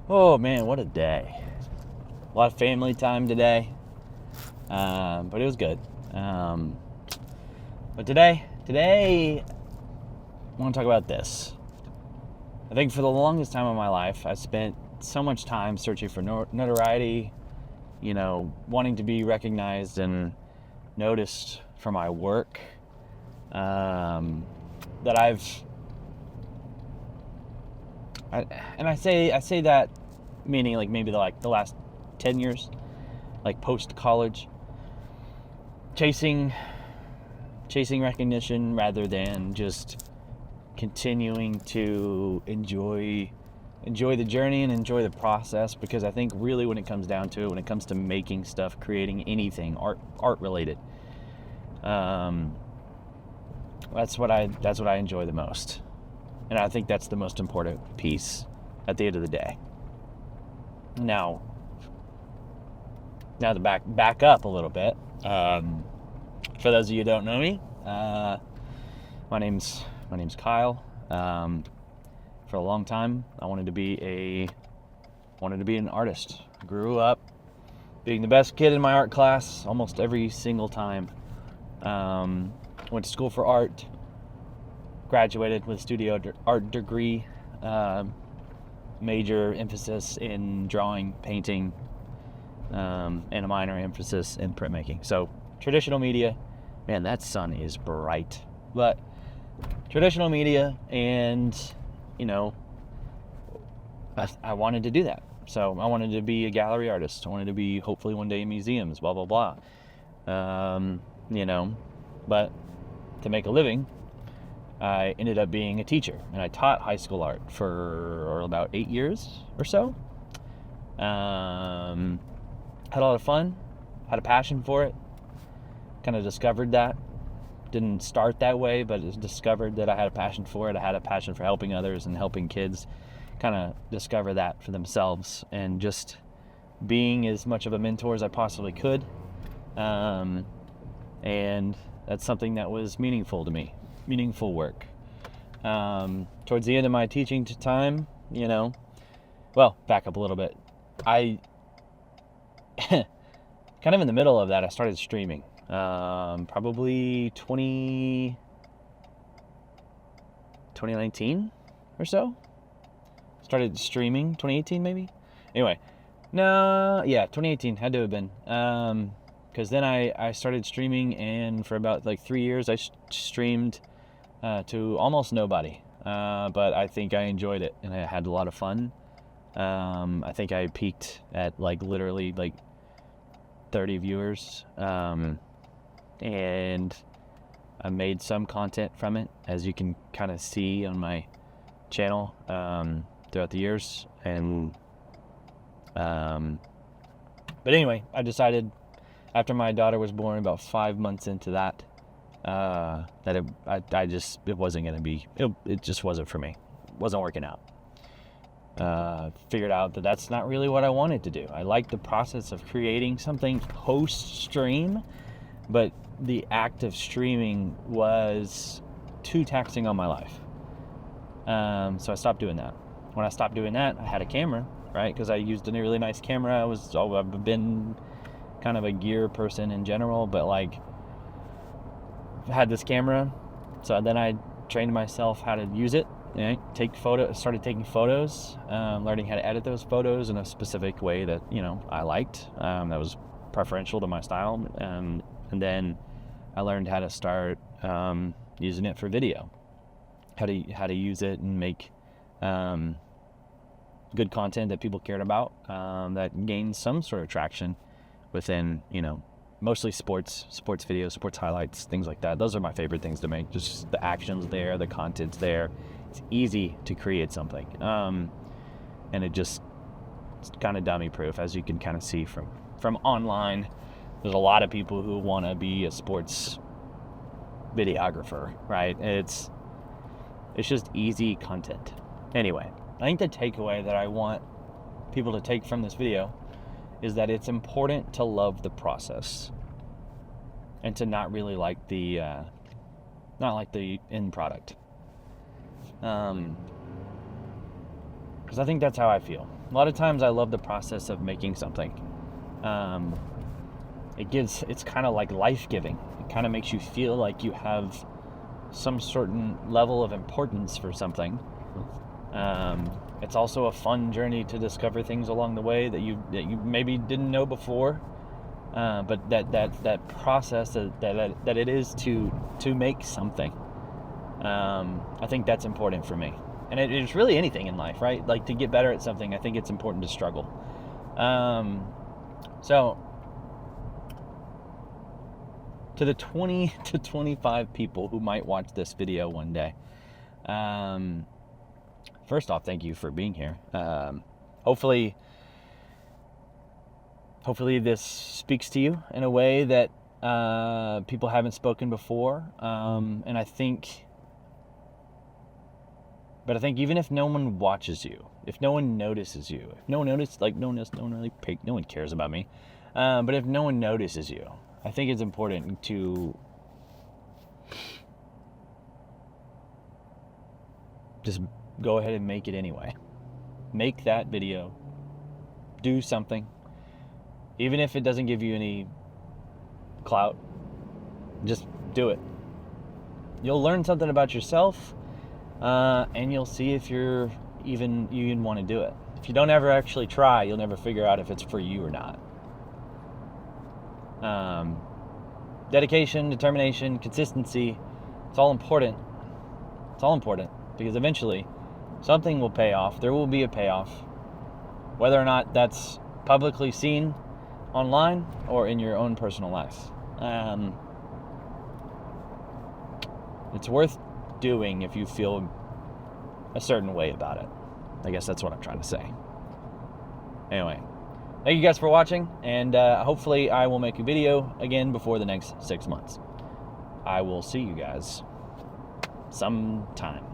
Oh man, what a day. A lot of family time today. But it was good. But today, I want to talk about this. I think for the longest time of my life, I spent so much time searching for notoriety, wanting to be recognized and noticed for my work, that I say that meaning like maybe the last 10 years, like post college, chasing recognition rather than just continuing to enjoy the journey and enjoy the process, because I think really when it comes down to it, when it comes to making stuff, creating anything art related, that's what I enjoy the most. And I think that's the most important piece at the end of the day. Now to back up a little bit, for those of you who don't know me, my name's Kyle. For a long time, I wanted to be an artist. I grew up being the best kid in my art class almost every single time. Went to school for art, graduated with a studio art degree, major emphasis in drawing, painting, and a minor emphasis in printmaking. So traditional media, man, that sun is bright. But traditional media, and I wanted to do that. So I wanted to be a gallery artist. I wanted to be hopefully one day in museums, blah, blah, blah. But to make a living, I ended up being a teacher, and I taught high school art for about 8 years or so. Had a lot of fun, had a passion for it, kind of discovered that. Didn't start that way, but discovered that I had a passion for it. I had a passion for helping others and helping kids kind of discover that for themselves, and just being as much of a mentor as I possibly could. And that's something that was meaningful to me, meaningful work. Towards the end of my teaching time, well, back up a little bit. I kind of in the middle of that, I started streaming. Probably 2019 or so. Started streaming 2018 maybe. Anyway, 2018 had to have been. Because then I started streaming, and for about 3 years I streamed to almost nobody. But I think I enjoyed it, and I had a lot of fun. I think I peaked at literally 30 viewers. And I made some content from it, as you can kind of see on my channel throughout the years. And but anyway, I decided after my daughter was born, about 5 months into that, that it wasn't going to be, it just wasn't for me. It wasn't working out. Figured out that that's not really what I wanted to do. I liked the process of creating something post-stream, but the act of streaming was too taxing on my life. So I stopped doing that. When I stopped doing that, I had a camera, right? Because I used a really nice camera. I've been kind of a gear person in general, but had this camera. So then I trained myself how to use it. Started taking photos, learning how to edit those photos in a specific way that I liked, that was preferential to my style, and then I learned how to start using it for video, how to use it and make good content that people cared about, that gained some sort of traction within mostly sports videos, sports highlights, things like that. Those are my favorite things to make. Just the action's there, the content's there. It's easy to create something, and it's kind of dummy proof, as you can kind of see from online. There's a lot of people who want to be a sports videographer, right? It's just easy content. Anyway, I think the takeaway that I want people to take from this video is that it's important to love the process and to not really like the end product. Because I think that's how I feel. A lot of times I love the process of making something. It's kind of like life-giving. It kind of makes you feel like you have some certain level of importance for something. It's also a fun journey to discover things along the way that you maybe didn't know before. But that process that it is to make something, I think that's important for me. And it's really anything in life, right? Like, to get better at something, I think it's important to struggle. So to the 20 to 25 people who might watch this video one day, first off, thank you for being here. Hopefully this speaks to you in a way that people haven't spoken before. And I think even if no one watches you, if no one notices you, if no one notices, like, no one cares about me. But if no one notices you, I think it's important to just go ahead and make it anyway. Make that video. Do something. Even if it doesn't give you any clout, just do it. You'll learn something about yourself, and you'll see if you even want to do it. If you don't ever actually try, you'll never figure out if it's for you or not. Dedication, determination, consistency, it's all important. It's all important, because eventually something will pay off. There will be a payoff. Whether or not that's publicly seen online or in your own personal life. It's worth doing if you feel a certain way about it. I guess that's what I'm trying to say. Anyway, thank you guys for watching, and hopefully I will make a video again before the next 6 months. I will see you guys sometime.